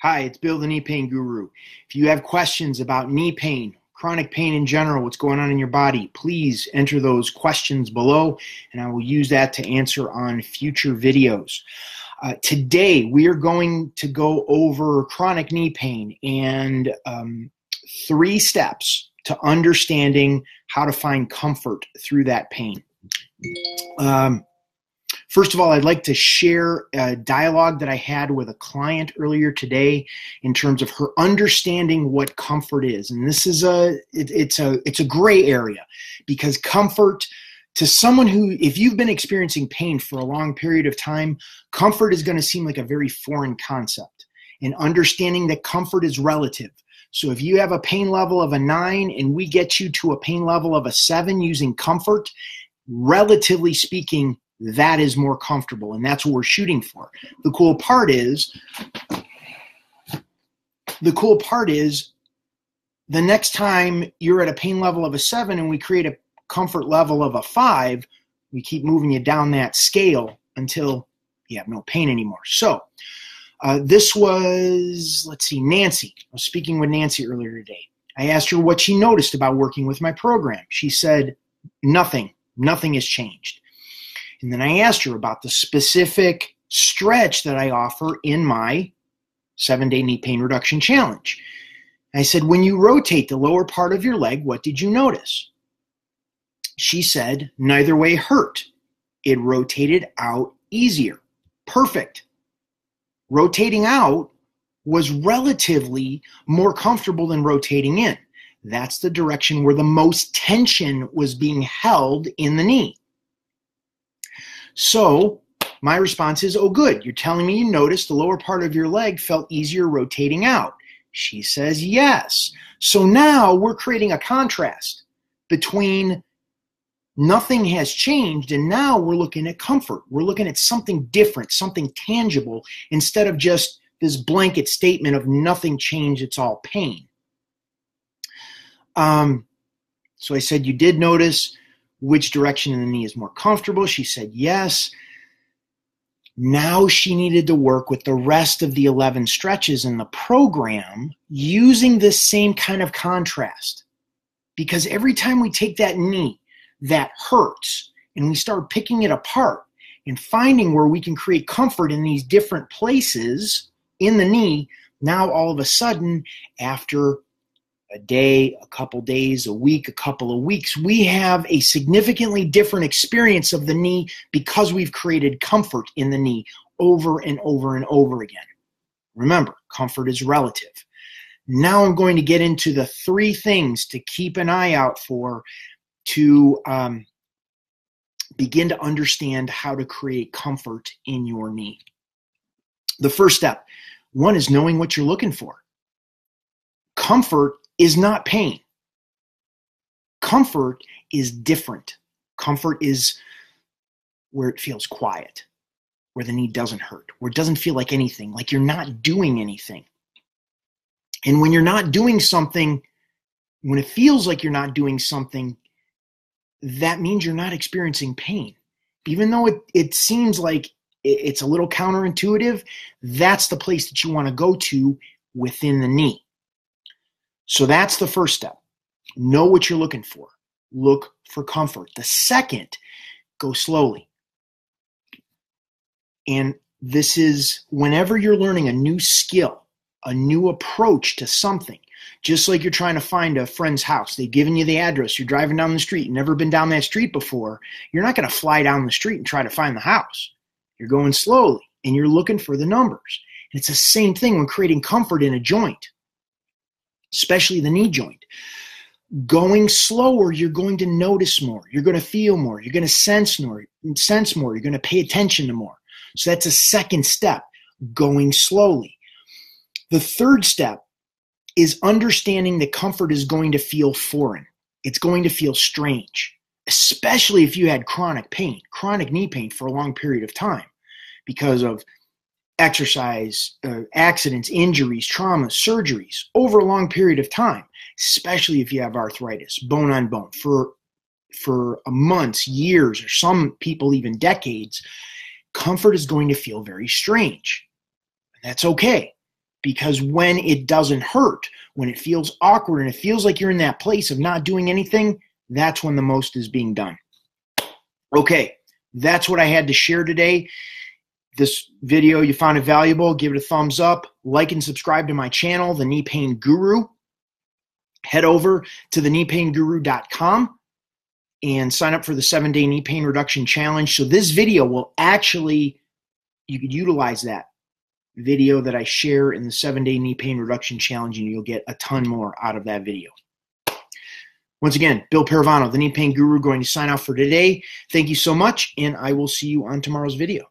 Hi, it's Bill, the knee pain guru. If you have questions about knee pain, chronic pain in general, what's going on in your body, please enter those questions below, and I will use that to answer on future videos. Today, we are going to go over chronic knee pain and 3 steps to understanding how to find comfort through that pain. First of all, I'd like to share a dialogue that I had with a client earlier today in terms of her understanding what comfort is. And this is it's a gray area, because comfort, to someone who, if you've been experiencing pain for a long period of time, comfort is going to seem like a very foreign concept. And understanding that comfort is relative. So if you have a pain level of a 9 and we get you to a pain level of a 7 using comfort, relatively speaking, that is more comfortable, and that's what we're shooting for. The cool part is the next time you're at a pain level of a 7 and we create a comfort level of a 5, we keep moving you down that scale until you have no pain anymore. So this was, Nancy. I was speaking with Nancy earlier today. I asked her what she noticed about working with my program. She said, nothing has changed. And then I asked her about the specific stretch that I offer in my 7-day knee pain reduction challenge. I said, when you rotate the lower part of your leg, what did you notice? She said, neither way hurt. It rotated out easier. Perfect. Rotating out was relatively more comfortable than rotating in. That's the direction where the most tension was being held in the knee. So my response is, oh, good. You're telling me you noticed the lower part of your leg felt easier rotating out. She says, yes. So now we're creating a contrast between nothing has changed and now we're looking at comfort. We're looking at something different, something tangible, instead of just this blanket statement of nothing changed, it's all pain. So I said, you did notice which direction in the knee is more comfortable. She said yes. Now she needed to work with the rest of the 11 stretches in the program using this same kind of contrast. Because every time we take that knee that hurts and we start picking it apart and finding where we can create comfort in these different places in the knee, now all of a sudden, after a day, a couple days, a week, a couple of weeks, we have a significantly different experience of the knee because we've created comfort in the knee over and over and over again. Remember, comfort is relative. Now I'm going to get into the 3 things to keep an eye out for to begin to understand how to create comfort in your knee. The first step, 1, is knowing what you're looking for. Comfort is not pain. Comfort is different. Comfort is where it feels quiet, where the knee doesn't hurt, where it doesn't feel like anything, like you're not doing anything. And when you're not doing something, when it feels like you're not doing something, that means you're not experiencing pain. Even though it seems like it's a little counterintuitive, that's the place that you want to go to within the knee. So that's the first step. Know what you're looking for. Look for comfort. The second, go slowly. And this is whenever you're learning a new skill, a new approach to something, just like you're trying to find a friend's house. They've given you the address. You're driving down the street. You've never been down that street before. You're not going to fly down the street and try to find the house. You're going slowly, and you're looking for the numbers. And it's the same thing when creating comfort in a joint, especially the knee joint. Going slower, you're going to notice more. You're going to feel more. You're going to sense more. You're going to pay attention to more. So that's a second step, going slowly. The third step is understanding that comfort is going to feel foreign. It's going to feel strange, especially if you had chronic pain, chronic knee pain for a long period of time because of exercise, accidents, injuries, traumas, surgeries over a long period of time, especially if you have arthritis, bone on bone, for months, years, or some people even decades. Comfort is going to feel very strange. That's okay. Because when it doesn't hurt, when it feels awkward and it feels like you're in that place of not doing anything, that's when the most is being done. Okay, that's what I had to share today. This video, you found it valuable, give it a thumbs up, like and subscribe to my channel, The Knee Pain Guru. Head over to thekneepainguru.com and sign up for the 7-day knee pain reduction challenge. So this video will actually, you could utilize that video that I share in the 7-day knee pain reduction challenge, and you'll get a ton more out of that video. Once again, Bill Paravano, the Knee Pain Guru, going to sign off for today. Thank you so much, and I will see you on tomorrow's video.